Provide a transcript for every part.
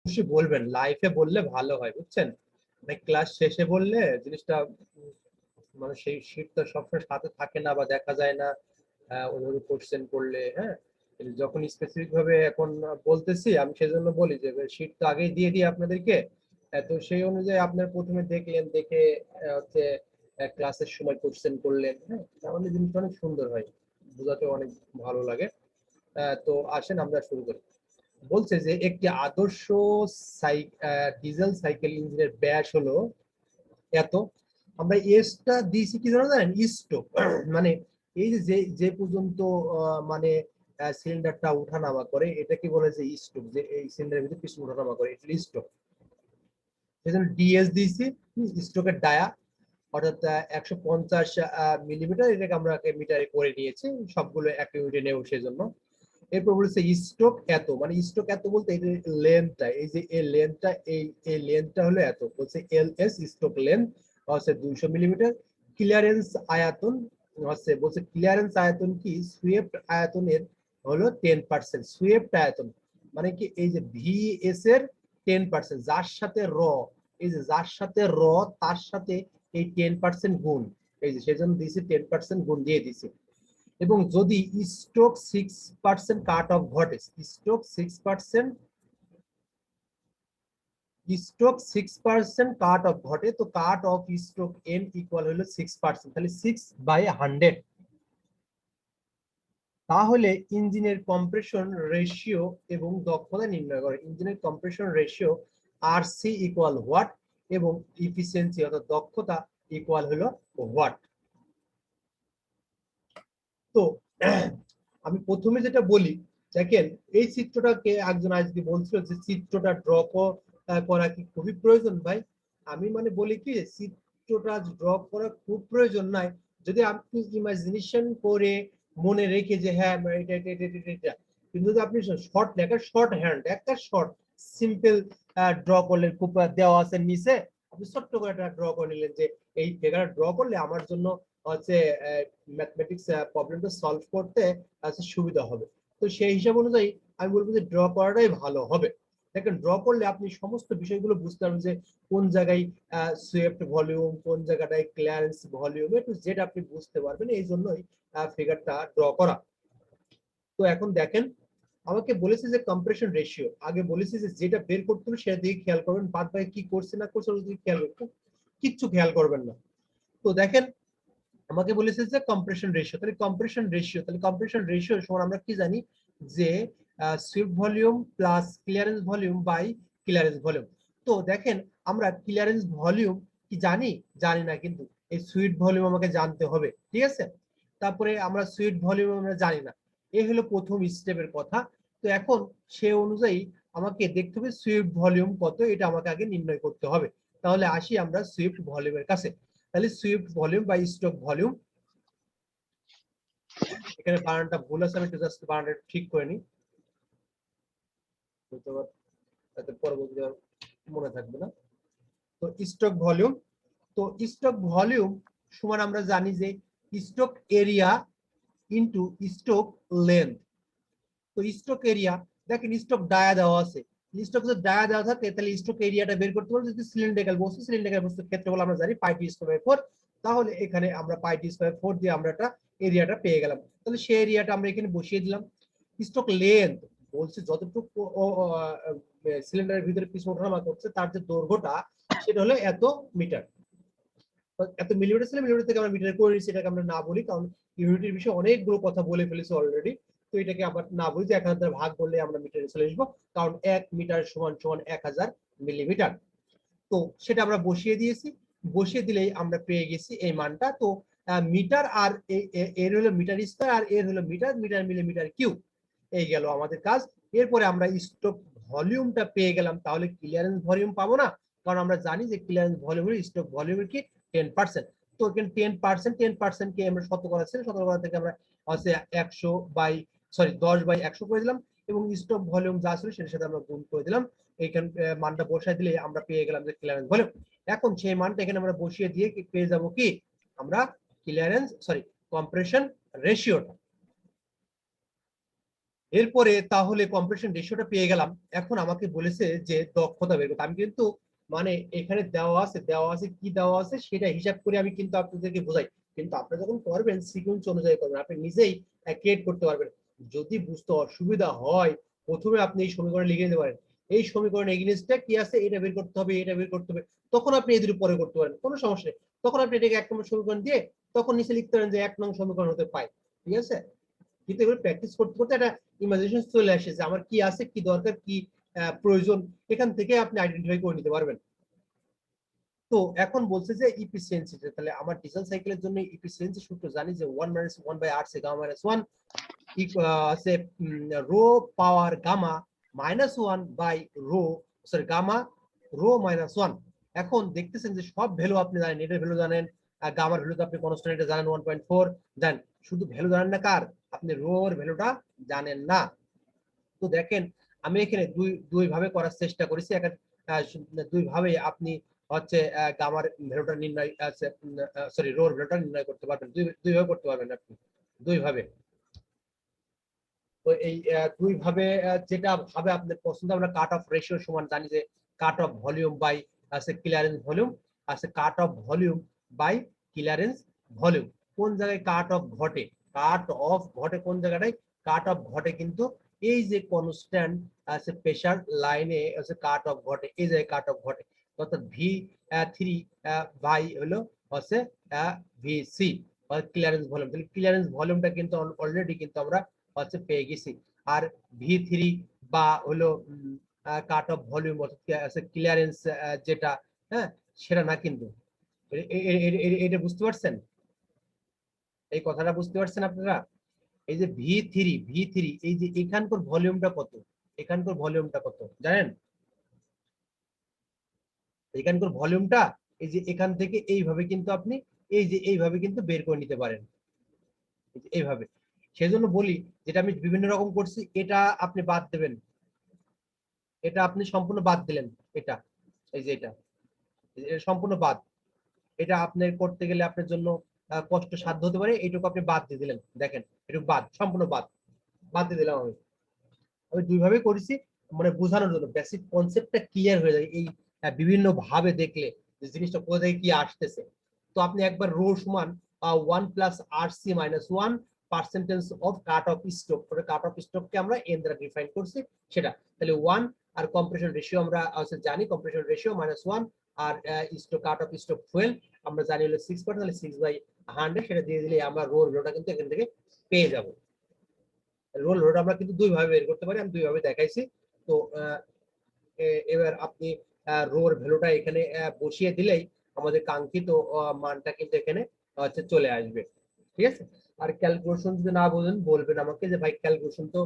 অবশ্যই বলবেন, লাইফে বললে ভালো হয়, বুঝছেন? মানে ক্লাস শেষে বললে জিনিসটা মানে সেই শীট তো সবসময় সাথে থাকে না বা দেখা যায় না ওইভাবে কোশ্চেন করলে। হ্যাঁ, যখন স্পেসিফিক ভাবে এখন বলতেছি আমি সেজন্য বলি যে শীট তো আগেই দিয়ে দিই আপনাদেরকে। তো সেই অনুযায়ী আপনার প্রথমে দেখলেন, দেখে হচ্ছে ক্লাসের সময় কোশ্চেন করলেন। হ্যাঁ, তাহলে জিনিসটা অনেক সুন্দর হয়, বোঝাতে অনেক ভালো লাগে। তো আসেন আমরা শুরু করি। বলছে যে একটি আদর্শ ডিজেল সাইকেল ইঞ্জিনের ব্যাস হলো এত। আমরা এসটা দিয়েছি কি জানেন, স্টোক। মানে এই যে যে পর্যন্ত মানে সিলিন্ডারটা উঠানামা করে এটা কি বলে যে স্টোক, যে এই সিলিন্ডারের ভিতরে পিছনে উঠানামা করে এটা স্টোক। সেজন্য ডিএস দিয়েছি, স্টোকের ডায়া, অর্থাৎ 150 মিলিমিটার, এটাকে আমরা মিটারে করে নিয়েছি, সবগুলো এক ইউনিটে নেব সেজন্য। এরপর বলেছে স্ট্রোক এত, মানে স্ট্রোক এত বলতে এই যে লেন্থটা, এই যে এই লেন্থটা, এই লেন্থটা হলো এত, বলছে এলএস স্ট্রোক লেন্থ হচ্ছে 200 মিলিমিটার। ক্লিয়ারেন্স আয়তন হচ্ছে, বলছে ক্লিয়ারেন্স আয়তন কি সুয়েপ্ট আয়তনের হলো 10%। সুয়েপ্ট আয়তন মানে কি এই যে ভিএস এর 10%, যার সাথে র, এই যে যার সাথে র তার সাথে এই 10% গুণ, এই যে সেজন্য দিয়েছি 10% গুণ দিয়ে দিছি। এবং যদি স্ট্রোক 6% কাট অফ ঘটে, স্ট্রোক 6% কাট অফ ঘটে, তো কাট অফ স্ট্রোক এন ইকুয়াল হলো 6%, তাহলে 6/100। তাহলে ইঞ্জিনের কম্প্রেশন রেশিও এবং দক্ষতা নির্ণয় করে। ইঞ্জিনের compression ratio r c equal what, এবং ইফিসিয়েন্সি অর্থাৎ দক্ষতা ইকুয়াল হলো হোয়াট। তো আমি প্রথমে যেটা বলি, দেখেন এই চিত্রটাকে একজন আজকে বলছিল যে চিত্রটা ড্র করা কি খুবই প্রয়োজন ভাই। আমি মানে বলি কি চিত্রটা ড্র করা খুব প্রয়োজন নাই, যদি আপনি ইমাজিনেশন করে মনে রেখে যে হ্যাঁ এটা এটা এটা এটা এটা, কিন্তু যদি আপনি শর্ট লেখা, শর্ট হ্যান্ড একটা শর্ট সিম্পল ড্র করলেন, খুব দেওয়া আছে নিচে, আপনি ছোট্ট করে একটা ড্র করে নিলেন যে এই ফিগারটা ড্র করলে আমার জন্য হচ্ছে ম্যাথমেটিক্স প্রবলেমটা সলভ করতে সুবিধা হবে। তো সেই হিসাব অনুযায়ী আমি বলবো যে ড্র করাটাই ভালো হবে। দেখেন ড্র করলে আপনি সমস্ত বিষয়গুলো বুঝতে পারবেন যে কোন জায়গায় সুয়েপ্ট ভলিউম, কোন জায়গাটায় ক্লিয়ারেন্স ভলিউম, একটু জেড আপনি বুঝতে পারবেন, এই জন্যই ফিগারটা ড্র করা। তো এখন দেখেন আমাকে বলেছে যে কম্প্রেশন রেশিও, আগে বলেছে যে যেটা বের করতে হবে সেটা দিকে খেয়াল করবেন, বাদ বাকি কি করছে না করছে ওই দিকে খেয়াল করতে, কিচ্ছু খেয়াল করবেন না। তো দেখেন আমাকে বলেছে যে কম্প্রেশন রেশিও, তাহলে কম্প্রেশন রেশিও সমান আমরা কি জানি যে swept volume plus clearance volume by clearance volume. তো দেখেন আমরা ক্লিয়ারেন্স ভলিউম কি জানি, জানি না, কিন্তু এই সুইট ভলিউম আমাকে জানতে হবে, ঠিক আছে? তারপরে আমরা সুইট ভলিউম আমরা জানি না, এই হলো প্রথম স্টেপের কথা। তো এখন সে অনুযায়ী আমাকে দেখতে হবে সুইফট ভলিউম কত, এটা আমাকে আগে নির্ণয় করতে হবে। তাহলে আসি আমরা সুইফট ভলিউমের কাছে। তাহলে swept volume by stroke volume, এখানে বানানটা ভুল আছে, আমি একটু জাস্ট বানানটা ঠিক করে নিই, তাতে পরবর্তীতে মনে থাকবে না। তো স্ট্রোক ভলিউম, তো স্ট্রোক ভলিউম সমান আমরা জানি যে stroke area into stroke length. তো স্ট্রোক এরিয়া, দেখেন স্ট্রোক ডায়া দেওয়া আছে, স্ট্রোক যদি ডায়া দেওয়া থাকে তাহলে স্ট্রোক এরিয়াটা বের করতে পারবো। যদি সিলিন্ড্রিক্যাল বস্তু, সিলিন্ড্রিক্যাল বস্তুর ক্ষেত্রফল আমরা জানি পাই টি স্কয়ার 4, তাহলে এখানে আমরা পাই টি স্কয়ার 4 দিয়ে আমরা একটা এরিয়াটা পেয়ে গেলাম। তাহলে সেই এরিয়াটা আমরা এখানে বসিয়ে দিলাম। স্ট্রোক লেন্থ বলছে যতটুকু সিলিন্ডারের ভিতরে পিছনে ওঠানামা করছে তার যে দৈর্ঘ্যটা সেটা হলো এত মিটার। এত মিলিমিটার ছিল, মিলিমিটার থেকে আমরা মিটারে করে নিচ্ছি, এটাকে আমরা না বলি কারণ ইউনিটের বিষয়ে অনেকগুলো কথা বলে ফেলেছি অলরেডি। তো এটাকে আবার না বলি যে 1000 দ্বারা ভাগ করলে আমরা মিটারে চলে আসবো, কারণ 1 মিটার সমান সমান 1000 মিলিমিটার। তো সেটা আমরা বসিয়ে দিয়েছি, বসিয়ে দিলেই আমরা পেয়ে গেছি এই মানটা। তো মিটার আর এর হলো মিটার স্কয়ার আর এর হলো মিটার, মিটার মিলে মিটার কিউব, এই গেল আমাদের কাজ। এরপরে আমরা স্ট্রোক ভলিউমটা পেয়ে গেলাম, তাহলে ক্লিয়ারেন্স ভলিউম পাবো না, কারণ আমরা জানি যে ক্লিয়ারেন্স ভলিউম স্ট্রোক ভলিউমের কি 10%। তো এখানে 10% কে আমরা শতকরা ছিল, শতকরা থেকে আমরা হচ্ছে 100 বাই 10/100 করে দিলাম, এবং স্ট্রোক ভলিউম যা ছিল সেটার সাথে আমরা গুণ করে দিলাম। এইখানে মানটা বসাই দিলে আমরা পেয়ে গেলাম যে ক্লিয়ারেন্স ভলিউম। এখন সেই মানটা এখানে আমরা বসিয়ে দিয়ে পেয়ে যাব কি আমরা কম্প্রেশন রেশিওটা। এরপরে তাহলে কম্প্রেশন রেশিওটা পেয়ে গেলাম, এখন আমাকে বলেছে যে দক্ষতা বের করতে। আমি কিন্তু মানে এখানে দেওয়া আছে কি দেওয়া আছে সেটা হিসাব করে আমি কিন্তু আপনাদেরকে বোঝাই, কিন্তু আপনি যখন করবেন সিকোয়েন্স অনুযায়ী করবেন, আপনি নিজেই ক্রিয়েট করতে পারবেন। যদি বুঝতে অসুবিধা হয় প্রথমে আপনি এই সমীকরণ লিখে নিতে পারেন, এই সমীকরণ এগেইনস্টটা কি আছে এটা বের করতে হবে, এটা বের করতে হবে, তখন আপনি এই দুটো পরে করতে পারেন, কোনো সমস্যা নেই। তখন আপনি এটাকে 1 নম্বর সমীকরণ দিয়ে তখন নিচে লিখতে পারেন যে 1 নং সমীকরণ হতে পায়, ঠিক আছে। কিন্তু এগুলো প্র্যাকটিস করতে করতে একটা ইমাজিনেশন চলে আসে যে আমার কি আছে, কি দরকার, কি প্রয়োজন, এখান থেকে আপনি আইডেন্টিফাই করে নিতে পারবেন। তো এখন বলছে যে ইফিসিয়েন্সি, তাহলে আমার ডিজেল সাইকেলের জন্য ইফিসিয়েন্সি সূত্র জানি যে 1 - 1 বাই আর সে গামা মাইনাস 1 আছে rho power gamma minus 1 by rho sorry gamma rho minus 1। এখন দেখতেছেন যে সব ভ্যালু আপনি জানেন, এটার ভ্যালু জানেন, গামার ভ্যালু তো আপনি কনস্ট্যান্ট এটা জানেন 1.4 জানেন, শুধু ভ্যালু জানেন না কার, আপনি রো এর ভ্যালুটা জানেন না। তো দেখেন আমি এখানে দুই ভাবে করার চেষ্টা করেছি, দুই ভাবে আপনি হচ্ছে গামার ভ্যালুটা নির্ণয় সরি রোর ভ্যালুটা নির্ণয় করতে পারবেন, দুই ভাবে করতে পারবেন আপনি, দুই ভাবে। তো এই দুই ভাবে যেটা ভাবে আপনার পছন্দ, আমরা কাট অফ রেশিও সমান জানি যে কাট অফ ভলিউম বাই আছে ক্লিয়ারেন্স ভলিউম, আছে cut off volume by clearance volume. কোন জায়গায় কাট অফ ঘটে, কাট অফ ঘটে কোন জায়গাটায়, কাট অফ ঘটে কিন্তু এই যে কনস্ট্যান্ট আছে প্রেসার লাইনে আছে কাট অফ ঘটে, এই জায়গায় কাট অফ ঘটে, অর্থাৎ V3 বাই হলো হচ্ছে VC ক্লিয়ারেন্স ভলিউম। তাহলে ক্লিয়ারেন্স ভলিউমটা কিন্তু অলরেডি কিন্তু আমরা হচ্ছে পেয়ে গেছি। আর V3 বা হলো কাট অফ ভলিউম অর্থাৎ ক্লিয়ারেন্স যেটা, হ্যাঁ সেটা না কিন্তু, এটা বুঝতে পারছেন, এই কথাটা বুঝতে পারছেন আপনারা। এই যে ভি থ্রি এই যে এখানকার ভলিউমটা কত, এখানকার ভলিউমটা কত জানেন, এখানকার ভলিউমটা এই যে এখান থেকে এইভাবে কিন্তু আপনি এই যে এইভাবে কিন্তু বের করে নিতে পারেন, এইভাবে। সেজন্য বলি যেটা আমি বিভিন্ন রকম করছি এটা আপনি বাদ দেবেন, এটা আপনি সম্পূর্ণ বাদ দিলেন, এটা এই যে এটা সম্পূর্ণ বাদ, এটা আপনি করতে গেলে আপনার জন্য কষ্ট সাধ্য হতে পারে, এইটুকু আপনি বাদ দিয়ে দিলেন, দেখেন এটুকু বাদ, সম্পূর্ণ বাদ, বাদ দিয়ে দিলাম আমি। আমি দুই ভাবে করেছি মানে বোঝানোর জন্য, বেসিক কনসেপ্টটা ক্লিয়ার হয়ে যায় এই বিভিন্ন ভাবে দেখলে যে জিনিসটা কোথা থেকে কি আসতেছে। তো আপনি একবার রো সমান 1 plus RC minus 1 percentage of cut off stroke, cut off স্ট্রোককে আমরা এন দ্বারা ডিফাইন করছি সেটা, তাহলে 1 আর কম্প্রেশন রেশিও আমরা জানি কম্প্রেশন রেশিও মাইনাস 1 আর stroke cut off stroke fuel আমরা জানি হলো 6%, তাহলে 6/100 সেটা দিয়ে দিলে আমরা রোর ভ্যালুটা কিন্তু এখান থেকে পেয়ে যাব। রোল রোড আমরা কিন্তু দুই ভাবে বের করতে পারি, আমি দুই ভাবে দেখাইছি। তো এবার আপনি রোর ভ্যালুটা এখানে বসিয়ে দিলেই আমাদের কাঙ্ক্ষিত মানটা কিন্তু এখানে হচ্ছে চলে আসবে, ঠিক আছে। আর ক্যালকুলেশন যদি না বোঝেন বলবেন আমাকে যে ভাই ক্যালকুলেশন তো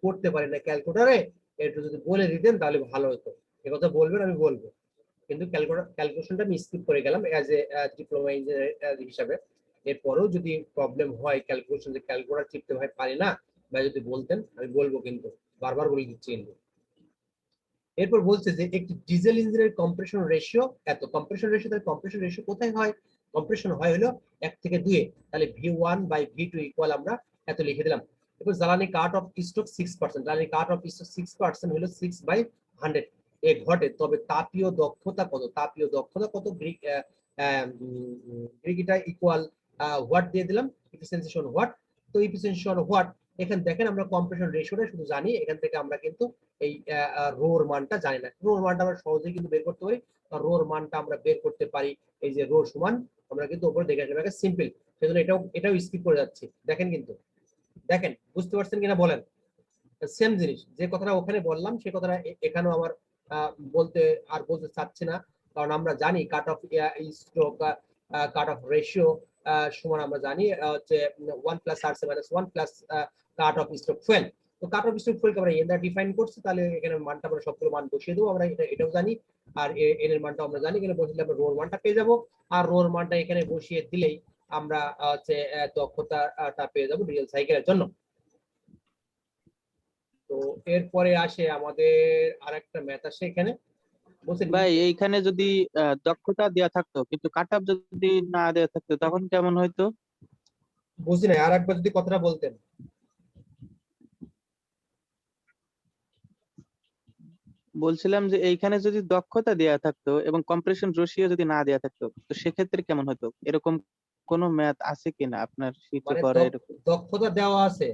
করতে পারি না ক্যালকুলেটরে, একটু যদি বলে দিতেন তাহলে ভালো হতো, এ কথা বলবেন আমি বলবো। কিন্তু ক্যালকুলেশনটা আমি স্কিপ করে গেলাম অ্যাজ এ ডিপ্লোমা ইঞ্জিনিয়ার হিসাবে। এরপরেও যদি প্রবলেম হয় ক্যালকুলেশন যে ক্যালকুলেটর চিপতে ভাই পারি না বা যদি বলতেন আমি বলবো, কিন্তু বারবার বলে দিচ্ছি কিন্তু। এরপর বলছে যে একটি ডিজেল ইঞ্জিনের কম্প্রেশন রেশিও এত, কম্প্রেশন রেশিও, তাহলে কম্প্রেশন রেশিও কোথায় হয়, কম্প্রেশন হয় হলো 1 থেকে 2 এ, তাহলে V1/V2 ইকুয়াল আমরা এত লিখে দিলাম। এরপর জ্বালানি কাট অফ স্ট্রোক 6%, জ্বালানি কাট অফ স্ট্রোক 6% হলো 6/100 এ ঘটে, তবে তাপীয় দক্ষতা কত, তাপীয় দক্ষতা কত গ্রিক এটা ইকুয়াল হোয়াট দিয়ে দিলাম, এফিসিয়েন্সি সমান হোয়াট। তো এফিসিয়েন্সি সমান হোয়াট, এখানে দেখেন আমরা কম্প্রেশন রেশিওটা শুধু জানি, এখান থেকে আমরা কিন্তু এই রোর মানটা জানি না, রোর মানটা আমরা সহজেই কিন্তু বের করতে পারি। রোর মানটা আমরা বের করতে পারি এই যে রো সমান, আমরা কিন্তু উপরে দেখে আসবে সিম্পল, সেজন্য এটাও স্কিপ করে যাচ্ছি। দেখেন কিন্তু, দেখেন বুঝতে পারছেন কিনা বলেন, সেম জিনিস যে কথাটা ওখানে বললাম সেই কথাটা এখানেও আমার বলতে আর বলতে চাচ্ছি না, কারণ আমরা জানি কাট off stroke cut of ratio সমান আমরা জানি হচ্ছে 1 প্লাস RC মাইনাস 1 প্লাস কাট অফ স্ট্রোক ফুয়েল। তো কাট অফ স্ট্রোক ফুয়েলকে আমরা এন দ্বারা ডিফাইন করছি, তাহলে এখানে মানটা আমরা সবগুলো মান বসিয়ে দেবো, আমরা এটাও জানি, আর এন এর মানটা আমরা জানি, এখানে বসিয়ে আমরা রোর মানটা পেয়ে যাবো, আর রোর মানটা এখানে বসিয়ে দিলেই আমরা হচ্ছে দক্ষতাটা পেয়ে যাবো ডিজেল সাইকেলের জন্য। তো এরপরে আসে আমাদের আরেকটা ম্যাথ আসে এখানে, বলছেন ভাই এইখানে যদি দক্ষতা দেয়া থাকতো কিন্তু কাট অফ যদি না দেয়া থাকতো তখন কেমন হইতো? বুঝি নাই, আর একবার যদি কথাটা বলতেন। বলছিলাম যে এইখানে যদি দক্ষতা দেয়া থাকতো এবং কম্প্রেশন রেশিও যদি না দেয়া থাকতো, তো সেক্ষেত্রে কেমন হতো? এরকম কোনো ম্যাথ আছে কিনা আপনার শীটে মানে করা এরকম? দক্ষতা দেওয়া আছে,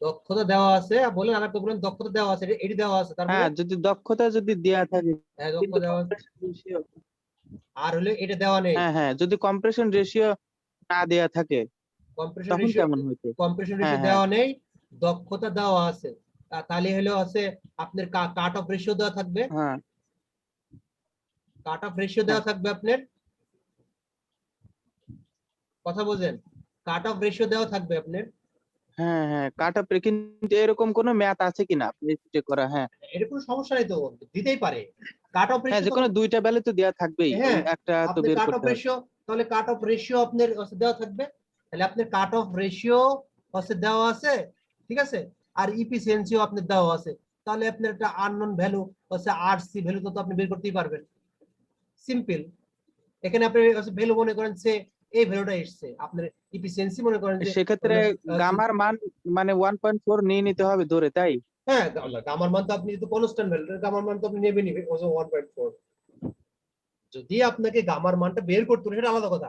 দক্ষতা দেওয়া আছে বলেন, আর একটা বলেন দক্ষতা দেওয়া আছে, এটি দেওয়া আছে, তারপরে হ্যাঁ, যদি দক্ষতা যদি দেয়া থাকে হ্যাঁ কিন্তু দক্ষতা দেওয়া আছে, কম্প্রেশন রেশিও, আর হলে এটা দেওয়া নেই। হ্যাঁ হ্যাঁ, যদি কম্প্রেশন রেশিও না দেয়া থাকে কম্প্রেশন তখন রেশিও, কেমন হইতো? কম্প্রেশন হ্যাঁ রেশিও হ্যাঁ দেওয়া নেই, দক্ষতা দেওয়া আছে। তাহলে হলো আছে আপনার কাট অফ রেশিও দেওয়া থাকবে, হ্যাঁ কাট অফ রেশিও হ্যাঁ দেওয়া থাকবে আপনার, কথা বোঝেন, কাট অফ রেশিও দেওয়া থাকবে আপনার। হ্যাঁ হ্যাঁ, কাট অফ, কিন্তু এরকম কোনো ম্যাথ আছে কিনা আপনি চেক করা? হ্যাঁ এটা কোনো সমস্যা নেই তো, দিতেই পারে কাট অফ হ্যাঁ, রেশিও যে তো। কোনো দুইটা ভ্যালু তো দেয়া থাকবেই, ওই হ্যাঁ, একটা তো আপনার বের কাট অফ করতে হবে। রেশিও, তাহলে কাট অফ রেশিও আপনার দেওয়া থাকবে, তাহলে আপনার কাট অফ রেশিও দেওয়া আছে, ঠিক আছে, আর ইফিসিয়েন্সিও আপনার দেওয়া আছে, তাহলে আপনার একটা আননোন ভ্যালু আরসি ভ্যালু তো আপনি বের করতেই পারবেন, সিম্পল। এখানে আপনি ভ্যালু মনে করেন যে এই ভ্যালুটা এসছে, আপনার ইফিসিয়েন্সি মনে করেন যে সেক্ষেত্রে হলো গামার মান মানে 1.4 নিয়ে নিতে হবে ধরে, তাই? হ্যাঁ গামার মান তো আপনি যদি কনস্ট্যান্ট ভ্যালু, গামার মান তো আপনি নেবেনই 1.4। যদি আপনাকে গামার মানটা বের করতে হবে সেটা আলাদা কথা,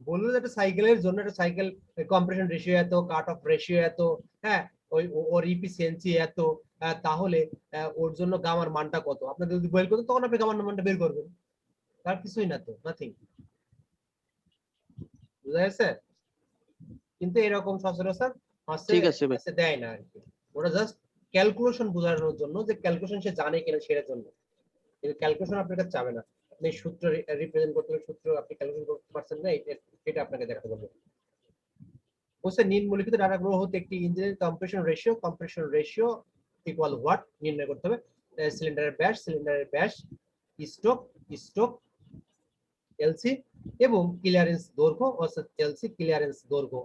বললো যে একটা সাইকেলের জন্য একটা সাইকেল কম্প্রেশন রেশিও এত, কাট অফ রেশিও এত, হ্যাঁ ওই ওর ইফিসিয়েন্সি এত, তাহলে ওর জন্য গামার মানটা কত আপনাকে যদি বের করতে, তখন আপনি গামার মানটা বের করবেন, তার কিছুই না তো, নাথিং। বুঝা গেছে? কিন্তু এরকম সচরাচর আছে, ঠিক আছে ভাই। দেয় না আর কি, ওটা জাস্ট ক্যালকুলেশন বোঝানোর জন্য, যে ক্যালকুলেশন সে জানে কিনা সেটার জন্য, কিন্তু ক্যালকুলেশন আপনার কাছে যাবে না, আপনি সূত্র রিপ্রেজেন্ট করতে হবে, সূত্র আপনি ক্যালকুলেশন করতে পারছেন না, এটা আপনাকে দেখাতে বলবো। বলছে নিম্নলিখিত ডাটা গ্রহ হতে একটি ইঞ্জিনের কম্প্রেশন রেশিও ইকুয়াল হোয়াট নির্ণয় করতে হবে। সিলিন্ডারের ব্যাস, স্ট্রোক, স্ট্রোক এলসি, এবং ক্লিয়ারেন্স দৈর্ঘ্য অর্থাৎ এলসি ক্লিয়ারেন্স দৈর্ঘ্য,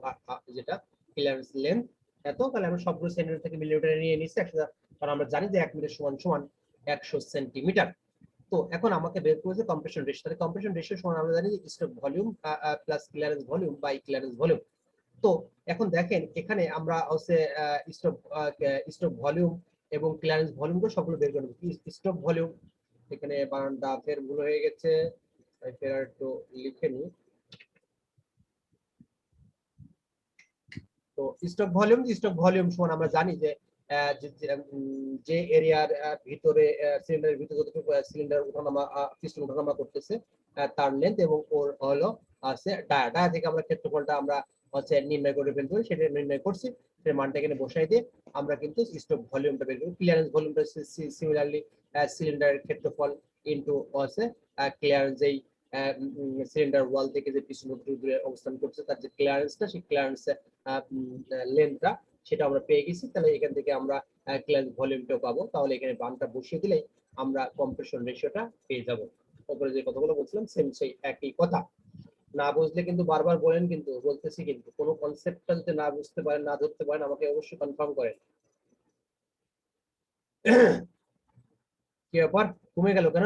যেটা ক্লিয়ারেন্স লেন্থ এত, তাহলে আমরা সবগুলো সেন্টিমিটার থেকে মিলিমিটারে নিয়ে নিচ্ছি 100, কারণ আমরা জানি যে 1 মিটার সমান সমান 100 সেন্টিমিটার। তো এখন আমাকে বের করেছে কম্প্রেশন রেশিও, তাহলে কম্প্রেশন রেশিও সমান আমরা জানি stroke volume plus clearance volume by clearance volume. তো এখন দেখেন এখানে আমরা হচ্ছে স্টক স্টক ভলিউম এবং ক্লিয়ারেন্স ভলিউমটা সবগুলো বের করে নেব। স্টক ভলিউম, এখানে বানানটা ফের ভুল হয়ে গেছে, ফের একটু লিখে নিই। তো স্টক ভলিউম সমান আমরা জানি যে যে এরিয়ার ভিতরে সিলিন্ডারের ভিতরে যতটুকু সিলিন্ডার ওঠানামা পিস্টন ওঠানামা করতেছে তার লেন্থ, এবং ওর হলো আছে ডায়া থেকে আমরা ক্ষেত্রফলটা আমরা হচ্ছে নির্ণয় করে ফেলতে পারি, সেটা নির্ণয় করছি, সেই মানটা এখানে বসাই দিয়ে আমরা কিন্তু স্টক ভলিউমটা বের করি। ক্লিয়ারেন্স ভলিউমটা সিমিলারলি সিলিন্ডারের ক্ষেত্রফল ইনটু হচ্ছে ক্লিয়ারেন্স, যেই সিলিন্ডার ওয়াল থেকে যে পিস্টন দূরে অবস্থান করছে তার যে ক্লিয়ারেন্সটা, সেই ক্লিয়ারেন্স লেন্থটা সেটা আমরা পেয়ে গেছি, তাহলে এখান থেকে আমরা ক্লিয়ারেন্স ভলিউমটাও পাবো, তাহলে এখানে বানটা বসিয়ে দিলেই আমরা কম্প্রেশন রেশিওটা পেয়ে যাব। তারপরে যে কথাগুলো বলছিলাম সেম সেই একই কথা। না বুঝলে কিন্তু বারবার বলেন, কিন্তু বলতেছি, কিন্তু কোনো কনসেপ্টটা যদি না বুঝতে পারেন, না ধরতে পারেন, আমাকে অবশ্যই কনফার্ম করেন। কি ব্যাপার, কমে গেল কেন?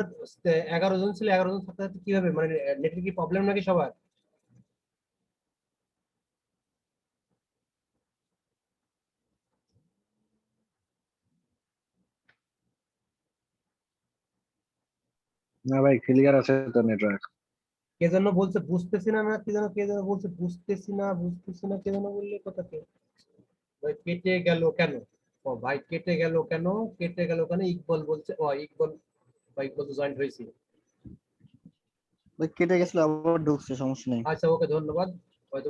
11 জন ছিল, 11 জন থাকতে থাকতে কিভাবে, মানে নেটের কি প্রবলেম নাকি সবার? না ভাই, ক্লিয়ার আছে তো নেটওয়ার্ক। কে যেন বলছে বুঝতেছি না, না কি যেন কে যেন বলছে বুঝতেছি না কে যেন বললে কথাকে, ভাই কেটে গেল কেন? ও ভাই কেটে গেল কেন? কেটে গেল কেন? ইকবল বলছে, ও ইকবল ভাই, ইকবল তো জয়েন্ট হয়েছিল। ওই কেটে গেছিল, আবার ঢুকছে, সমস্যা নেই। আচ্ছা ওকে ধন্যবাদ। হয়তো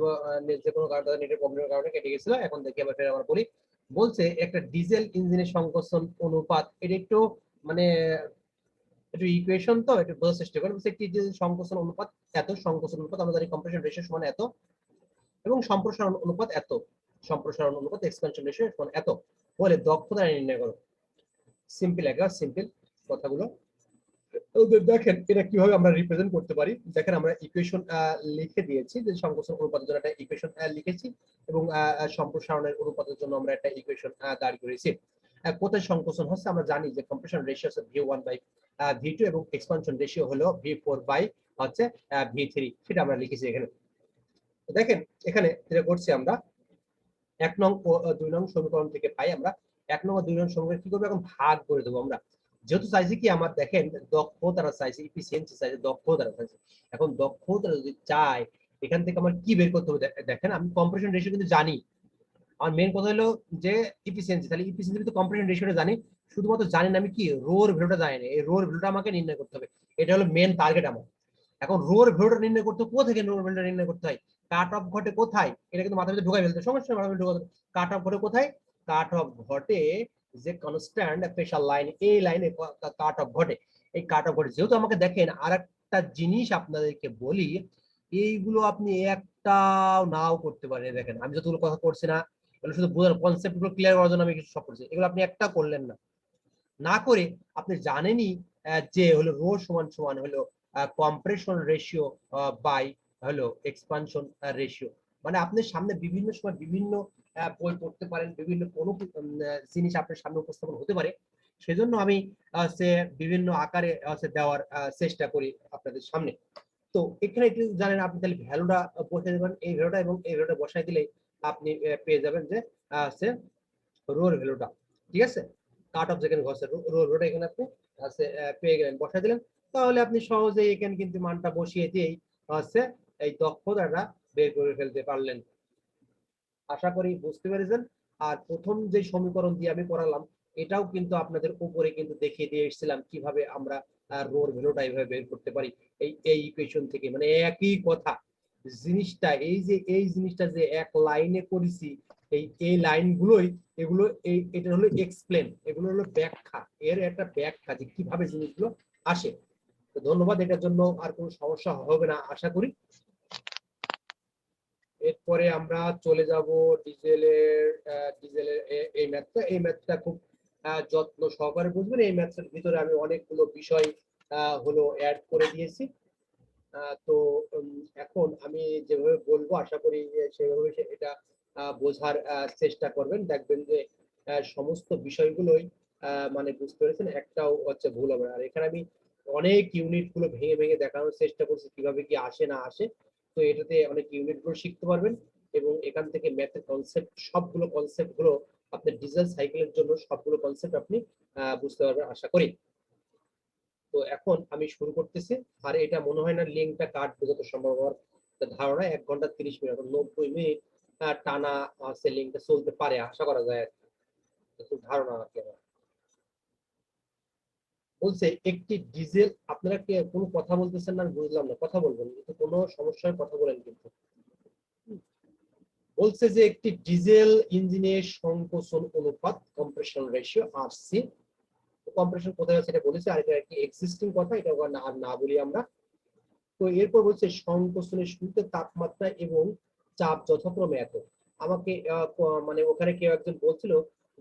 যে কোনো কারণে নেটের প্রবলেমের কারণে কেটে গেছিল, এখন দেখি আবার ফের আবার বলি। বলছে একটা ডিজেল ইঞ্জিনের সংকোচন অনুপাত, এটা একটু মানে একটু ইকুয়েশন তো একটু বোঝার চেষ্টা করেন। বলছে একটি ডিজেল সংকোচন অনুপাত এত, সংকোচন অনুপাত আমরা জানি কম্প্রেশন রেশিও সমান এত, এবং সম্প্রসারণ অনুপাত এত, সম্প্রসারণ অনুপাত এক্সপানশন রেশিও সমান এত, বলে দক্ষতা নির্ণয় করো। সিম্পল, একেবারে সিম্পল কথাগুলো। দেখেন এটা কিভাবে আমরা রিপ্রেজেন্ট করতে পারি। দেখেন আমরা ইকুয়েশন লিখে দিয়েছি, যে সংকোচন অনুপাতের জন্য একটা ইকুয়েশন লিখেছি, এবং সম্প্রসারণের অনুপাতের জন্য আমরা একটা ইকুয়েশন দাঁড় করেছি। কোথায় সংকোচন হচ্ছে আমরা জানি যে কম্প্রেশন রেশিও হচ্ছে v1 বাই v2, এবং এক্সপানশন রেশিও হলো v4 বাই হচ্ছে v3, সেটা আমরা লিখেছি এখানে। দেখেন এখানে যেটা করছি আমরা, 1 নং ও 2 নং সমীকরণ থেকে পাই আমরা। 1 নং ও 2 নং সমীকরণ কি করব, এখন ভাগ করে দেবো আমরা। যেহেতু চাইছি কি আমার দেখেন দক্ষতাটা চাইছি, ইফিসিয়েন্সি চাইছে, দক্ষতাটা চাইছে। এখন দক্ষতা যদি চাই এখান থেকে আমার কি বের করতে হবে, দেখেন আমি কম্প্রেশন রেশিও কিন্তু জানি। আর মেইন কথা হলো যে ইফিসিয়েন্সি, তাহলে ইফিসিয়েন্সি তো কম্প্রেশন রেশিওটা জানি, শুধুমাত্র জানি না আমি কি রোর ভ্যালুটা জানি না। এই রোর ভ্যালুটা আমাকে নির্ণয় করতে হবে, এটা হলো মেইন টার্গেট আমার। এখন রোর ভ্যালুটা নির্ণয় করতে কোথা থেকে রোর ভ্যালুটা নির্ণয় করতে হয়, কাট অফ ঘটে কোথায়, এটা কিন্তু মাথার মধ্যে ঢুকাই ফেলতে সমস্যা, মাথার মধ্যে ঢুকাতে। কাট অফ ঘটে কোথায়, কাট অফ ঘটে যে কনস্ট্যান্ট প্রেসার লাইন, এই লাইনে কাট অফ ঘটে। এই কাট অফ ঘটে যেহেতু আমাকে দেখেন, আর একটা জিনিস আপনাদেরকে বলি, এইগুলো আপনি একটাও নাও করতে পারেন। দেখেন আমি যতগুলো কথা করছি না, এগুলো শুধু বোঝার কনসেপ্ট গুলো ক্লিয়ার করার জন্য আমি কিছু সব করছি, এগুলো আপনি একটা করলেন না, না করে আপনি জানেনই যে হলো রো সমান সমান হলো কম্প্রেশন রেশিও বাই হলো এক্সপানশন রেশিও। মানে আপনি সামনে বিভিন্ন সময় বিভিন্ন বই পড়তে পারেন, বিভিন্ন কোনো জিনিস আপনার সামনে উপস্থাপন হতে পারে, সেজন্য আমি বিভিন্ন আকারে দেওয়ার চেষ্টা করি আপনাদের সামনে। তো এখানে একটু জানেন আপনি তাহলে ভ্যালুটা বসাই দেবেন, এই ভ্যালুটা এবং এই ভ্যালুটা বসাই দিলে আপনি পেয়ে যাবেন যে রোর ভ্যালুটা। ঠিক আছে, কাট অফ যেখানে ঘষে রোর ভ্যালুটা এখানে আপনি পেয়ে গেলেন, বসাই দিলেন। তাহলে আপনি সহজেই এখানে কিন্তু মানটা বসিয়ে দিয়েই এই দক্ষতাটা বের করে ফেলতে পারলেন। আশা করি বুঝতে পেরেছেন। আর প্রথম যে সমীকরণ দিয়ে আমি করালাম, এটাও কিন্তু আপনাদের উপরে কিন্তু দেখিয়ে দিয়ে এসেছিলাম কিভাবে আমরা রোর ভ্যালুটা এইভাবে বের করতে পারি এই ইকুয়েশন থেকে। মানে একই কথা জিনিসটা, এই জিনিসটা যে এক লাইনে করেছি, এই লাইনগুলোই এগুলো এটা হলো এক্সপ্লেন, এগুলো হলো ব্যাখ্যা, এর একটা ব্যাখ্যা যে কিভাবে জিনিসগুলো আসে। তো ধন্যবাদ, এটার জন্য আর কোনো সমস্যা হবে না আশা করি। এরপরে আমরা চলে যাব ডিজেলের এই ম্যাথটা খুব যত্ন সহকারে বুঝবেন। এই ম্যাথের ভিতরে আমি অনেকগুলো বিষয় হলো অ্যাড করে দিয়েছি। তো এখন আমি যেভাবে বলবো আশা করি সেভাবে এটা বোঝার চেষ্টা করবেন, দেখবেন যে সমস্ত বিষয়গুলোই মানে বুঝতে পেরেছেন, একটাও হচ্ছে ভুল হবে না। আর এখানে আমি অনেক ইউনিট গুলো ভেঙে ভেঙে দেখানোর চেষ্টা করছি কিভাবে কি আসে না আসে। তো এটাতে অনেক ইউনিট গুলো শিখতে পারবেন এবং এখান থেকে ম্যাথের কনসেপ্ট, সবগুলো কনসেপ্ট গুলো আপনার ডিজেল সাইকেলের জন্য সবগুলো কনসেপ্ট আপনি বুঝতে পারবেন আশা করি। তো এখন আমি শুরু করতেছি। আর এটা মনে হয় না লিঙ্কটা কাটবে, যত সম্ভব আমার ধারণা 1 ঘন্টা 30 মিনিট, 90 মিনিট টানা আছে লিঙ্কটা চলতে পারে আশা করা যায়। একটু ধারণা আছে আমার। বলছে একটি ডিজেল, আপনারা কি কোনো কথা বলতেছেন না, বুঝলাম না, কথা বলবেন কিন্তু কোনো সমস্যার কথা বলেন কিন্তু। বলছে যে একটি ডিজেল ইঞ্জিনের সংকোচন অনুপাত কম্প্রেশন রেশিও আরসি। কম্প্রেশন কোথায় আছে এটা বলেছে, আর এটা একটি এক্সিস্টিং কথা, এটা আর না বলি আমরা। তো এরপর বলছে সংকোচনের শুরুতে তাপমাত্রা এবং চাপ যথাক্রমে এত। আমাকে মানে ওখানে কেউ একজন বলছিল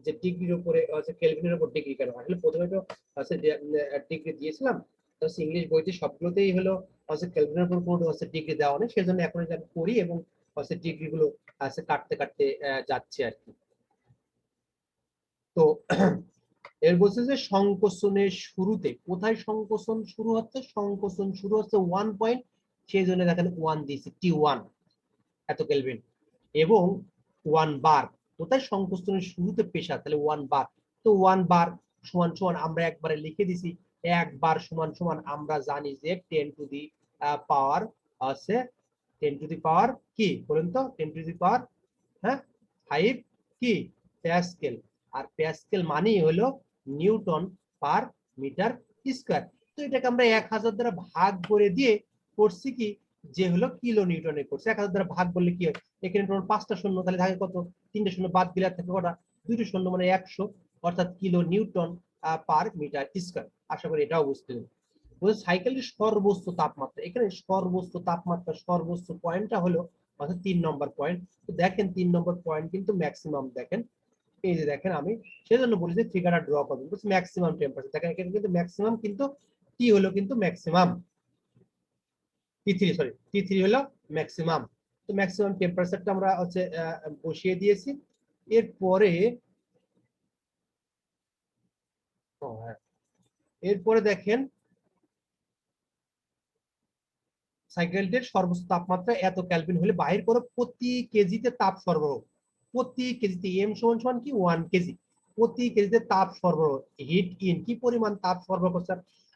যে ডিগ্রির উপরে কেলভিনের উপর ডিগ্রি কেন, আসলে প্রথমে তো ডিগ্রি দিয়েছিলাম, ইংলিশ বইতে সবগুলোতেই হলো কেলভিনের উপর কোনো ডিগ্রি দেওয়া নেই, সেজন্য এখন আমি করি এবং ডিগ্রি গুলো কাটতে কাটতে যাচ্ছে আর কি। তো এর বলছে যে সংকোচনের শুরুতে, কোথায় সংকোচন শুরু হচ্ছে, সংকোচন শুরু হচ্ছে 1 পয়েন্ট, সেই জন্য দেখেন 1 দিয়েছি, T1 এত কেলভিন, এবং 1 বার, কোথায় সংকোচনের শুরুতে প্রেসার, তাহলে 1 বার। তো 1 বার সমান সমান আমরা একবারে লিখে দিছি, 1 বার সমান সমান আমরা জানি যে 10 টু দি পাওয়ার আছে, 10 টু দি পাওয়ার কি বলেন তো, 10 টু দি পাওয়ার 5 কি প্যাসকেল। আর প্যাসকেল মানেই হলো নিউটন পার মিটার স্কয়ার। তো এটাকে আমরা 1000 দ্বারা ভাগ করে দিয়ে করছি কি, যে হলো কিলো নিউটনে করছে। 1000 দ্বারা ভাগ করলে কি হয়, এখানে টোটাল 5টা শূন্য, তাহলে থাকে কত, 3টে শূন্য বাদ দিলে থাকে কটা, 2টো শূন্য, মানে 100, অর্থাৎ kilo newton per metre square. আশা করি এটাও বুঝতে পেরেছেন। সাইকেলের সর্বোচ্চ তাপমাত্রা, এখানে সর্বোচ্চ তাপমাত্রা সর্বোচ্চ পয়েন্টটা হলো অর্থাৎ 3 নম্বর পয়েন্ট। তো দেখেন 3 নম্বর পয়েন্ট কিন্তু ম্যাক্সিমাম, দেখেন এই যে দেখেন, আমি সেজন্য বলি যে ফিগারটা ড্র করবেন, ম্যাক্সিমাম টেম্পারেচার দেখেন এখানে কিন্তু ম্যাক্সিমাম, কিন্তু টি হলো কিন্তু ম্যাক্সিমাম, T3 হলো ম্যাক্সিমাম। তো ম্যাক্সিমাম টেম্পারেচারটা আমরা বসিয়ে দিয়েছি। এরপরে এরপরে দেখেন সাইকেলটির সর্বোচ্চ তাপমাত্রা এত কেলভিন হলে বাহির করো প্রতি কেজিতে তাপ সরবরাহ, প্রতি কেজিতে এম সমান সমান কি 1 কেজি, প্রতি কেজিতে তাপ সরবরাহ হিট ইন কি পরিমাণ তাপ সরবরাহ করছে।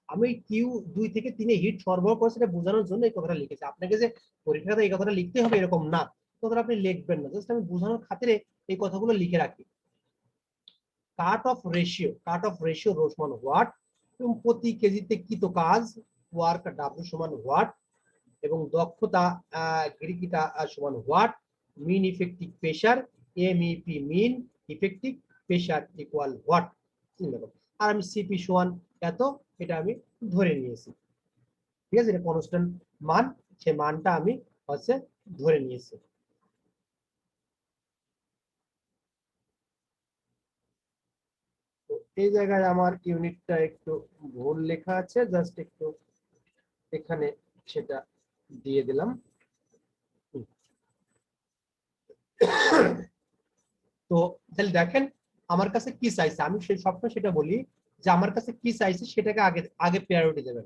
আমি কিউ 2 থেকে 3 এ হিট সরবরাহ করছে এটা বোঝানোর জন্য এই কথাটা লিখেছি। আপনাকে যে পরীক্ষাতে এই কথাটা লিখতে হবে এরকম না, কথাটা আপনি লিখবেন না, জাস্ট আমি বোঝানোর খাতিরে এই কথাগুলো লিখে রাখি। কাট অফ রেশিও রো সমান ওয়াট এবং প্রতি কেজিতে কৃত কাজ ওয়ার্ক ডাব্লিউ সমান ওয়াট এবং দক্ষতা গ্রিকিটা সমান ওয়াট, মিন ইফেক্টিভ প্রেসার এমইপি মিন ইফেক্টিভ প্রেসার ইকুয়াল ওয়াট। আর আমি সিপি সমান এত, এটা আমি ধরে নিয়েছি, ঠিক আছে, এটা কনস্ট্যান্ট মান, সেই মানটা আমি হচ্ছে ধরে নিয়েছি। তো এই জায়গায় আমার ইউনিটটা একটু ভুল লেখা আছে, জাস্ট একটু এখানে সেটা দিয়ে দিলাম। তো তাহলে দেখেন আমার কাছে কি চাইছে, আমি সেই সবসময় সেটা বলি যে আমার কাছে কি চাইছে সেটাকে আগে আগে প্রায়োরিটি দেবেন।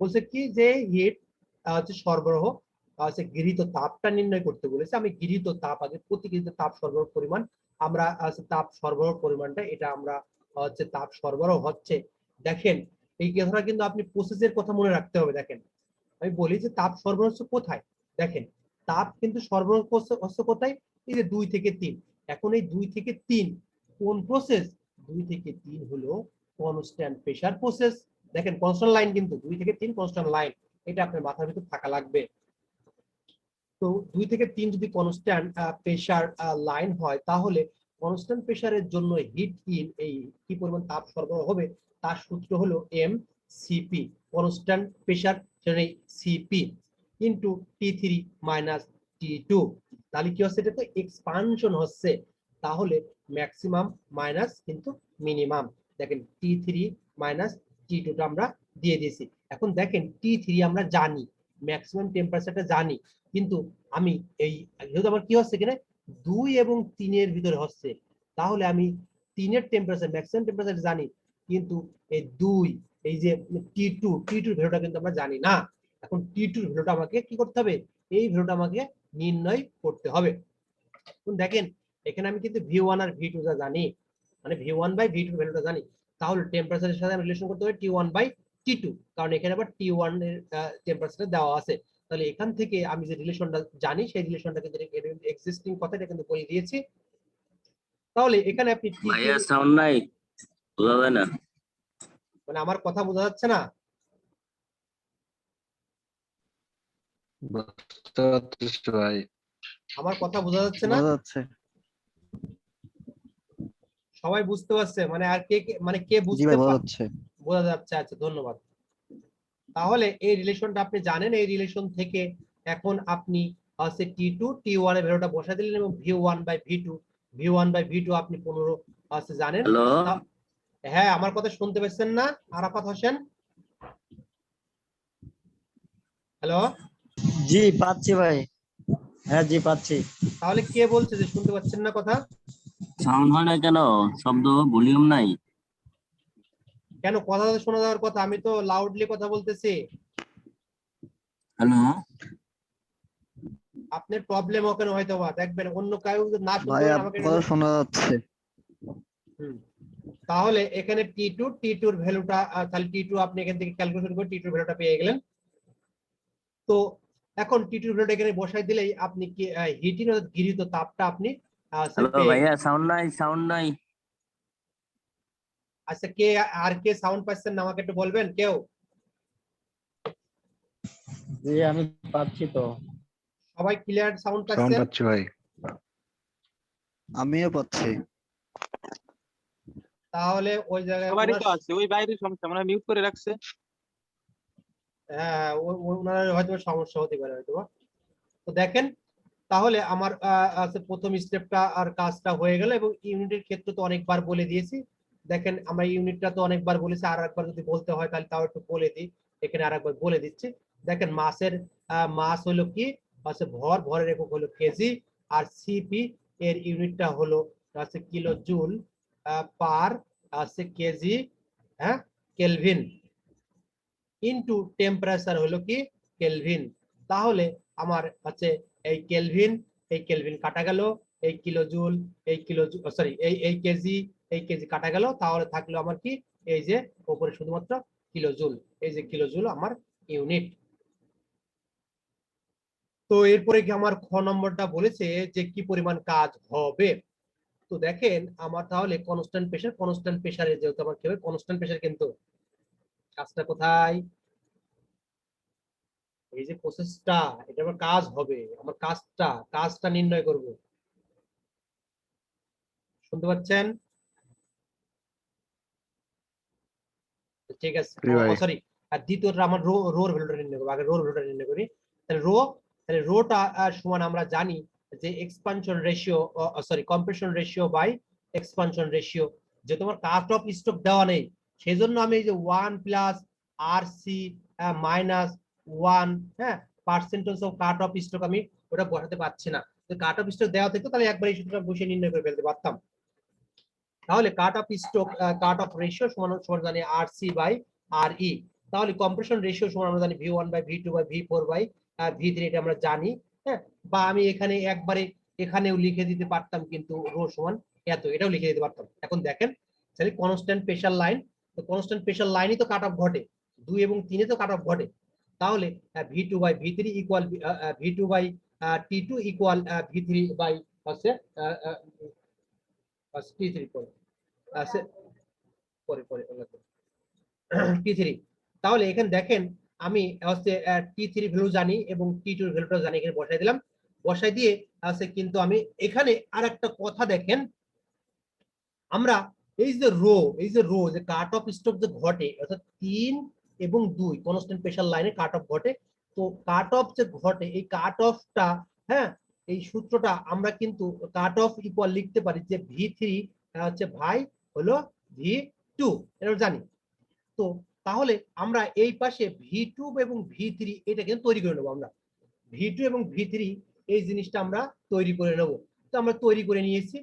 বলছে কি যে হিট হচ্ছে সরবরাহ হচ্ছে গৃহীত তাপটা নির্ণয় করতে বলেছে, আমি গৃহীত তাপ আগে প্রতি গৃহীত তাপ সরবরাহ পরিমাণ, আমরা তাপ সরবরাহ পরিমাণটা এটা আমরা হচ্ছে তাপ সরবরাহ হচ্ছে। দেখেন এই কথাটা কিন্তু আপনি প্রসেসের কথা মনে রাখতে হবে। দেখেন আমি বলি যে তাপ সরবরাহ হচ্ছে কোথায়, দেখেন তাপ কিন্তু সরবরাহ হচ্ছে কোথায়, এই যে 2 থেকে 3। এখন এই 2 থেকে 3 কোন প্রসেস, 2 থেকে 3 হলো কনস্ট্যান্ট প্রেসার প্রসেস। দেখেন কনস্ট্যান্ট লাইন কিন্তু 2 থেকে 3 কনস্ট্যান্ট লাইন, এটা আপনার মাথার ভিতর থাকা লাগবে। তো 2 থেকে 3 যদি কনস্ট্যান্ট প্রেসার লাইন হয় তাহলে কনস্ট্যান্ট প্রেসারের জন্য হিট ইন এই কি পরিমাণ তাপ সরবরাহ হবে তার সূত্র হলো এম সিপি, কনস্ট্যান্ট প্রেসার সেটা CP into T3 minus T2। তাহলে কি হচ্ছে, এটা তো এক্সপানশন হচ্ছে, তাহলে ম্যাক্সিমাম মাইনাস কিন্তু মিনিমাম। দেখেন T3 মাইনাস T2 টা আমরা দিয়ে দিয়েছি। এখন দেখেন T3 আমরা জানি, ম্যাক্সিমাম টেম্পারেচারটা জানি, কিন্তু আমি এই যেহেতু আমার কি হচ্ছে এখানে 2 এবং 3 এর ভিতরে হচ্ছে, তাহলে আমি 3 এর টেম্পারেচার ম্যাক্সিমাম টেম্পারেচার জানি, কিন্তু এই 2 এই যে T2 এর ভ্যালুটা কিন্তু আমরা জানি না। এখন T2 এর ভ্যালুটা আমাকে কি করতে হবে, এই ভ্যালুটা আমাকে নির্ণয় করতে হবে। এখন দেখেন এখানে আমি কিন্তু V1 আর V2 যা জানি, মানে V1 বাই V2 ভ্যালুটা জানি, তাহলে টেম্পারেচারের সাথে আমি রিলেশন করতে হবে T1 বাই T2, কারণ এখানে আবার T1 এর টেম্পারেচার দেওয়া আছে। তাহলে এখান থেকে আমি যে রিলেশনটা জানি সেই রিলেশনটা কিন্তু এক্সিস্টিং কথাটা কিন্তু বলে দিয়েছি। তাহলে এখানে আপনি ভাইয়া সাউন্ড নাই, বোঝা যায় না। মানে আমার কথা বোঝা যাচ্ছে না? বুঝতে পারতেছি ভাই। আমার কথা বোঝা যাচ্ছে না? বোঝা যাচ্ছে। সবাই বুঝতে পারছে? মানে আর মানে কে জি বুঝতে ভাই বোঝা যাচ্ছে। বোঝা যাচ্ছে? আচ্ছা ধন্যবাদ। তাহলে এই রিলেশনটা আপনি জানেন, এই রিলেশন থেকে এখন আপনি হচ্ছে T2 T1 এর ভ্যালুটা বসাই দিলেন এবং V1 বাই V2 আপনি 15 হচ্ছে জানেন। হ্যালো, হ্যাঁ আমার কথা শুনতে পাচ্ছেন না আরাফাত হোসেন? হ্যালো, জি পাচ্ছি ভাই, হ্যাঁ জি পাচ্ছি। তাহলে কে বলছে যে শুনতে পাচ্ছেন না কথা? সাউন্ড হয় না কেন? শব্দ ভলিউম নাই কেন, কথা তো শোনা যাওয়ার কথা, আমি তো লাউডলি কথা বলতেছি। হ্যালো, আপনার প্রবলেম ওখানে হয়তো বা দেখবেন অন্য কেউ যদি না শুনতে ভাই পারেন আপনার আমাকে কথা শোনা যাচ্ছে। তাহলে এখানে T2 এর ভ্যালুটা তাহলে T2 আপনি এখান থেকে ক্যালকুলেশন করে T2 এর ভ্যালুটা পেয়ে গেলেন। তো এখন T2 এর ভ্যালুটা এখানে বসাই দিলেই আপনি কি হিটিং অর্থাৎ গৃহীত তাপটা আপনি হ্যালো পেয়ে ভাইয়া গেলেন। সাউন্ড নাই, সাউন্ড নাই। আচ্ছা কে আর কে সাউন্ড পাচ্ছেন না আমাকে একটু বলবেন কেউ? জি আমি পাচ্ছি তো। সবাই ক্লিয়ার সাউন্ড সাউন্ড পাচ্ছেন? পাচ্ছি ভাই। আমিও পাচ্ছি। তাহলে ওই জায়গায় সবারই তো আছে, ওই বাইরের সমস্যা মানে মিউট করে রাখছে। হ্যাঁ ওনার হয়তো সমস্যা হতে পারে হয়তো। তো দেখেন তাহলে আমার প্রথম স্টেপটা আর কাজটা হয়ে গেল এবং ইউনিটের ক্ষেত্রে তো অনেকবার বলে দিয়েছি। দেখেন আমরা ইউনিটটা তো অনেকবার বলেছি, আর একবার যদি বলতে হয় তাহলে তাও একটু বলে দিই, এখানে আর একবার বলে দিচ্ছি। দেখেন মাসের মাস হলো কি, ভরের একক হলো কেজি, আর সিপি এর ইউনিটটা হলো কিলো জুল পার কেজি, হ্যাঁ কেলভিন, ইনটু টেম্পারেচার হলো কি কেলভিন। তাহলে আমার এই কেলভিন কাটা গেল, এই কিলোজুল, এই কিলোজুল, সরি এই কেজি কাটা গেল, তাহলে থাকলো আমার কি এই যে উপরে শুধুমাত্র কিলোজুল, এই যে কিলোজুল আমার ইউনিট। তো এরপরে কি আমার খ নম্বরটা বলেছে যে কি পরিমাণ কাজ হবে। তো দেখেন আমার তাহলে কনস্ট্যান্ট প্রেসারে যেহেতু আমার কি হবে কনস্ট্যান্ট প্রেসার, কিন্তু কাজটা কোথায়, এই যে প্রসেসটা, এটা আমার কাজ হবে, আমার কাজটা নির্ণয় করব। শুনতে পাচ্ছেন? ঠিক আছে, জি ভাই। সরি, আর দ্বিতীয়টা আমার রোর ভ্যালুটা নির্ণয় করবো, আগে রোর ভ্যালুটা নির্ণয় করি। তাহলে রোটা সমান আমরা জানি যে expansion ratio, sorry compression ratio by expansion ratio. যে তোমার কাট অফ স্ট্রোক দেওয়া নেই, সেই জন্য আমি এই যে 1 প্লাস RC মাইনাস 1, হ্যাঁ, percentage of cut off stroke আমি ওটা বসাতে পারছি না। তো কাট অফ স্ট্রোক দেওয়া থাকতো তাহলে একবার এই সূত্রটা বসে নির্ণয় করে ফেলতে পারতাম। তাহলে কাট off stroke, cut of ratio সমান সমান জানি RC বাই RE। তাহলে কম্প্রেশন রেশিও সমান আমরা জানি V1 by V2 by V4 by V3, এটা আমরা জানি, হ্যাঁ। বা আমি এখানে একবারে এখানেও লিখে দিতে পারতাম, কিন্তু রো সমান এত, এটাও লিখে দিতে পারতাম। এখন দেখেন তাহলে কনস্ট্যান্ট প্রেসার লাইন, তো কনস্ট্যান্ট প্রেসার লাইনই তো কাট অফ ঘটে, 2 এবং 3 তো কাট অফ ঘটে। তাহলে V2 by V3 equal V2 by T2 equal V3 by হচ্ছে T3 পরে আছে পরে পরে T3। তাহলে এখানে দেখেন আমি হচ্ছে T3 ভ্যালু জানি এবং T2 ভ্যালুটা জানি, এখানে বসাই দিলাম। বসাই দিয়ে আছে, কিন্তু আমি এখানে আর একটা কথা দেখেন, আমরা এই যে রো যে কাট অফ স্ট্রোক যে ঘটে, অর্থাৎ 3 এবং 2 কনস্ট্যান্ট প্রেসার লাইনে কাট অফ ঘটে। তো কাট অফ যে ঘটে, এই কাট অফটা, হ্যাঁ, এই সূত্রটা আমরা কিন্তু কাট অফ ইকুয়াল লিখতে পারি যে V3 হচ্ছে ভাই হলো V2, এটা জানি। তো তাহলে আমরা এই পাশে V2 এবং V3 এটা কিন্তু তৈরি করে নেবো আমরা, V2 এবং V3 এই জিনিসটা আমরা তৈরি করে নেব। তো আমরা তৈরি করে নিয়েছি,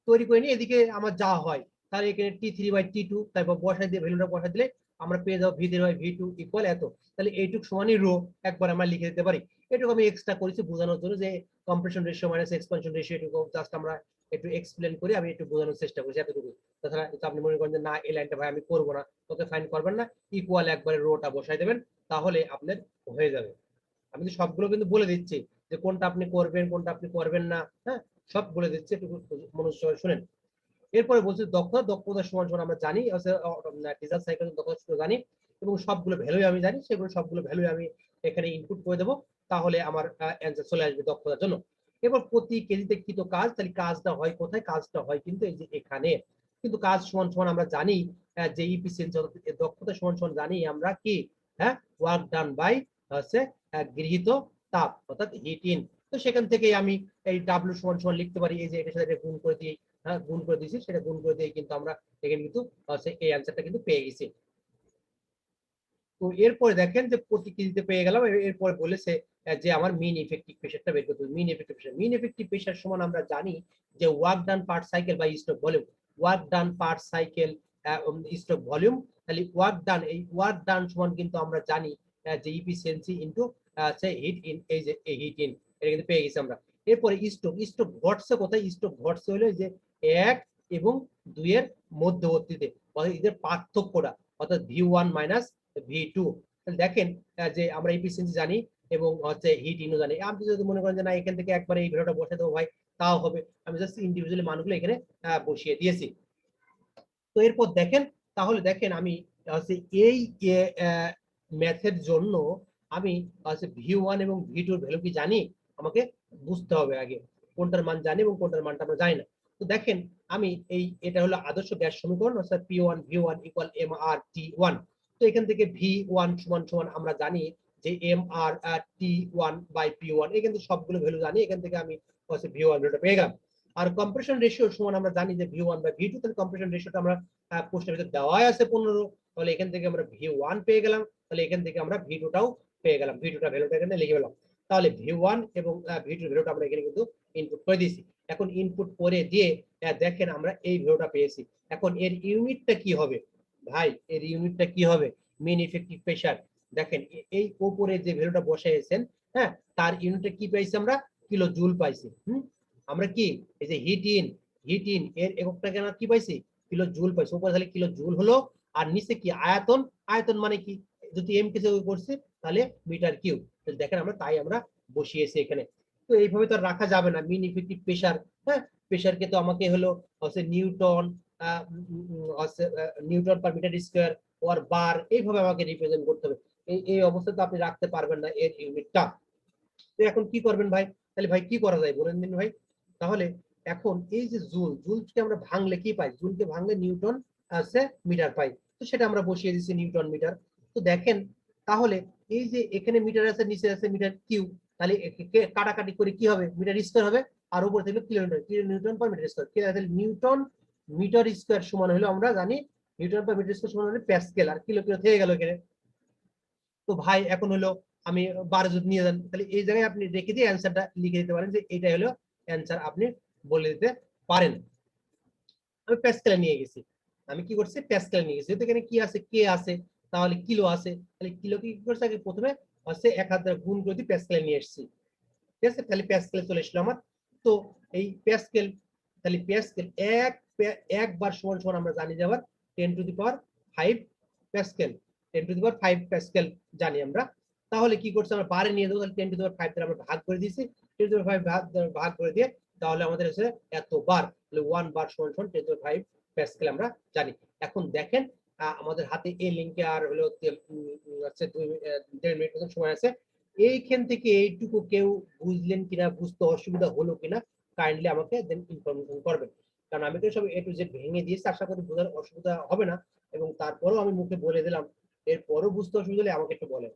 তৈরি করে নিয়ে এদিকে আমার যা হয়, তাহলে এখানে T3 বাই T2 তারপর বসাই দিয়ে ভ্যালুটা বসাই দিলে আমরা পেয়ে যাবো V3 বাই V2 ইকুয়াল এত। তাহলে এইটুক সমানই রো একবার আমরা লিখে দিতে পারি। এটুকু আমি এক্সট্রা করেছি বোঝানোর জন্য যে compression ratio minus expansion ratio, এটুকু জাস্ট আমরা একটু এক্সপ্লেন করে আমি একটু বোঝানোর চেষ্টা করছি, এতটুকু। তাছাড়া আপনি মনে করেন যে না এই লাইনটা ভাই আমি করবো না, ওকে ফাইন করবেন না, ইকুয়াল একবারে রোটা বসাই দেবেন, তাহলে আপনার হয়ে যাবে। আমি তো সবগুলো কিন্তু বলে দিচ্ছি যে কোনটা আপনি করবেন কোনটা আপনি করবেন না, হ্যাঁ, সব বলে দিচ্ছি, একটু মনোযোগ সহকারে শুনেন। এরপরে বলছি দক্ষতা সমান সমান আমরা জানি, ডিজাইন সাইকেল দক্ষতা জানি, এবং সবগুলো ভ্যালু আমি জানি, সেগুলো সবগুলো ভ্যালু আমি এখানে ইনপুট করে দেবো, তাহলে আমার অ্যান্সার চলে আসবে দক্ষতার জন্য। এবার প্রতি কেজিতে কৃত কাজ, তাহলে কাজটা হয় কোথায়, কাজটা হয় কিন্তু এই যে এখানে। কিন্তু কাজ সমান সমান আমরা জানি যে ইফিসিয়েন্সি দক্ষতা সমান সমান জানি আমরা কি, হ্যাঁ, ওয়ার্ক ডান বাই হচ্ছে গৃহীত তাপ, অর্থাৎ হিট ইন। তো সেখান থেকে আমি এই ডাব্লিউ সমান সমান লিখতে পারি, এই যে এটার সাথে গুণ করে দিয়ে, হ্যাঁ, গুণ করে দিয়েছি, সেটা গুণ করে দিয়ে কিন্তু আমরা এখানে কিন্তু এই অ্যান্সারটা কিন্তু পেয়ে গেছি। তো এরপরে দেখেন যে প্রতি কেজিতে পেয়ে গেলাম। এরপরে বলেছে যে আমার মিন ইফেক্টিভ প্রেসারটা বের করতে হবে। মিন এফেক্টিভ প্রেসার সমান আমরা জানি যে work done per cycle by stroke volume, work done per cycle stroke volume. তাহলে ওয়ার্ক ডান, এই ওয়ার্ক ডান সমান কিন্তু আমরা জানি যে ইফিসিয়েন্সি ইনটু হিট ইন, এই যে হিট ইন, এটা কিন্তু পেয়ে গেছি আমরা। এরপরে স্ট্রোক ঘটছে কোথায়, স্ট্রোক ঘটছে হলো যে 1 এবং 2 এর মধ্যবর্তীতে, অর্থাৎ এদের পার্থক্যটা, অর্থাৎ V1 মাইনাস V2। দেখেন যে আমরা এফিসিয়েন্সি জানি এবং হচ্ছে হিট ইনও জানি। আপনি যদি মনে করেন যে না এখান থেকে একবারে এই ভ্যালুটা বসে দেবো ভাই, তাও হবে, আমি জাস্ট ইন্ডিভিজুয়ালি মানগুলো এখানে বসিয়ে দিয়েছি। তো এরপর দেখেন, তাহলে দেখেন আমি হচ্ছে এই ম্যাথের জন্য আমি হচ্ছে V1 এবং V2 এর ভ্যালু কি জানি, আমাকে বুঝতে হবে আগে কোনটার মান জানি এবং কোনটার মানটা আমরা জানি না। তো দেখেন আমি এটা হলো আদর্শ গ্যাস সমীকরণ, অর্থাৎ P1 V1 ইকুয়াল mRT1। তো এখান থেকে V1 সমান সমান আমরা জানি যে mRT1 বাই P1, এখান থেকে সবগুলো ভ্যালু জানি, এখান থেকে আমি হচ্ছে V1 ভ্যালুটা পেয়ে গেলাম। আর কম্প্রেশন রেশিও সমান আমরা জানি যে V1 বাই V2, তাহলে কম্প্রেশন রেশিওটা আমরা প্রশ্নের ভিতরে দেওয়াই আছে 15, তাহলে এখান থেকে আমরা V1 পেয়ে গেলাম, তাহলে এখান থেকে আমরা V2টাও পেয়ে গেলাম, V2টা ভ্যালুটা এখানে লিখে গেলাম। তাহলে V1 এবং V2 ভ্যালুটা আমরা এখানে কিন্তু ইনপুট করে দিয়েছি। এখন ইনপুট করে দিয়ে দেখেন আমরা এই ভ্যালুটা পেয়েছি। এখন এর ইউনিটটা কি হবে ভাই, এর ইউনিটটা কি হবে, মিন ইফেক্টিভ প্রেসার। দেখেন এই উপরে যে ভ্যালুটা বসাইছেন, হ্যাঁ, তার ইউনিটটা কি পাইছি আমরা, কিলো জুল পাইছি। আমরা কি এই যে হিট ইন এর এককটা কেন কি পাইছি, কিলো জুল পাইছি। উপরে তাহলে কিলো জুল হলো, আর নিচে কি আয়তন, আয়তন মানে কি যদি এম কে করছে তাহলে মিটার কিউব। দেখেন আমরা তাই আমরা বসিয়েছি এখানে। তো এইভাবে তো আর রাখা যাবে না, মিন ইফেক্টিভ প্রেসার, হ্যাঁ প্রেসারকে তো আমাকে হলো হচ্ছে newton, newton per metre square or bar, এইভাবে আমাকে রিপ্রেজেন্ট করতে হবে। এই অবস্থা তো আপনি রাখতে পারবেন না এর ইউনিটটা। তো এখন কি করবেন ভাই, তাহলে ভাই কি করা যায় বলেন দিন ভাই। তাহলে এখন এই যে জুলকে আমরা ভাঙলে কি পাই, জুলকে ভাঙলে নিউটন আছে মিটার পাই। তো সেটা আমরা বসিয়ে দিচ্ছি নিউটন মিটার। তো দেখেন তাহলে এই যে এখানে মিটার আছে, নিচে আছে মিটার কিউ, তাহলে কাটাকাটি করে কি হবে, মিটার স্কয়ার হবে, আর উপরে থাকলো kilometre, kilo newton per metre square. তাহলে নিউটন মিটার স্কয়ার সমান হলো, আমরা জানি নিউটন পার মিটার স্কয়ার সমান হলো প্যাসকেল, আর কিলো কিলো থেকে গেল এখানে। তো ভাই এখন হলো আমি 12 যদি নিয়ে যান, তাহলে এই জায়গায় আপনি রেখে দিয়ে অ্যান্সারটা লিখে দিতে পারেন যে এটা হলো অ্যান্সার, আপনি বলে দিতে পারেন। আমি প্যাসকেলে নিয়ে গেছি, আমি কি করছি প্যাসকেলে নিয়ে গেছি। এখানে কি আছে, কে আছে, তাহলে কিলো আছে, তাহলে কিলো কি করছে আগে প্রথমে হচ্ছে 1000 দ্বারা গুণ করে দিয়ে প্যাসকেলে নিয়ে এসেছি। ঠিক আছে, তাহলে প্যাসকেলে চলে এসলো আমার। তো এই প্যাসকেল, তাহলে প্যাসকেল একবার সমান সমান আমরা জানি যে আবার 10⁵ প্যাসকেল, 10⁵ প্যাসকেল জানি আমরা। তাহলে কি করছে আমরা বারে নিয়ে দেবো, তাহলে 10⁵ দ্বারা আমরা ভাগ করে দিয়েছি, 10⁵ ভাগ করে দিয়ে তাহলে আমাদের হচ্ছে এত বার, তাহলে 1 বার সমান সমান 10⁵ প্যাসকেল আমরা জানি। এখন দেখেন আমাদের হাতে এই লিংকে আর হলো 1.5 মিনিট মতো সময় আছে। এইখান থেকে এইটুকু কেউ বুঝলেন কিনা, বুঝতে অসুবিধা হলো কিনা, কাইন্ডলি আমাকে দেন ইনফরমেশন করবেন। কারণ আমি তো সব এ টু জেড ভেঙে দিয়েছি, আশা করি বোঝার অসুবিধা হবে না। এবং তারপরেও আমি মুখে বলে দিলাম, এরপরও বুঝতে অসুবিধা হলে আমাকে একটু বলেন,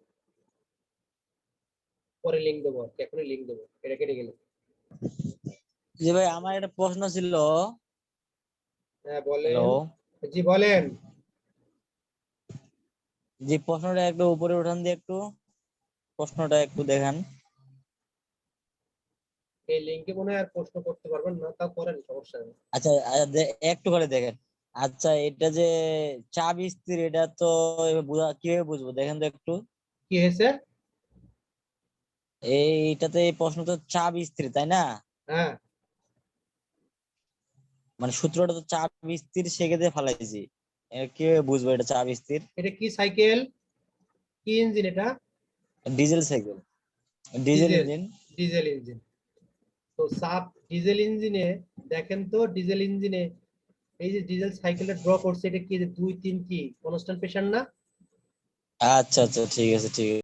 পরে লিঙ্ক দেবো, এখনই লিঙ্ক দেবো, এটা কেটে গেলে। জি ভাই, আমার একটা প্রশ্ন ছিল। হ্যাঁ বলেন। হ্যালো। জি বলেন। জি, প্রশ্নটা একটু উপরে উঠান দিয়ে একটু প্রশ্নটা একটু দেখান। এই লিঙ্কে মনে হয় আর প্রশ্ন করতে পারবেন না, তাও করেন, সমস্যা নেই। আচ্ছা একটু করে দেখেন। আচ্ছা, এটা যে চাপ স্থির, এটা তো কিভাবে বুঝবো দেখেন তো একটু। কি হয়েছে? এইটাতে এই প্রশ্ন তো চাপ স্থির, তাই না? হ্যাঁ মানে সূত্রটা তো চাপ স্থির, সেক্ষেত্রে ফালাইছি। কিভাবে বুঝবো এটা চাপ স্থির? এটা কি সাইকেল, কি ইঞ্জিন এটা? Diesel cycle, diesel diesel, engine. Diesel engine. তো সাব ডিজেল ইঞ্জিনে দেখেন তো, ডিজেল ইঞ্জিনে এই যে ডিজেল সাইকেলটা ড্র করছে, এটা কি 2 3 কি কনস্ট্যান্ট প্রেসার না? আচ্ছা আচ্ছা, ঠিক আছে ঠিক আছে।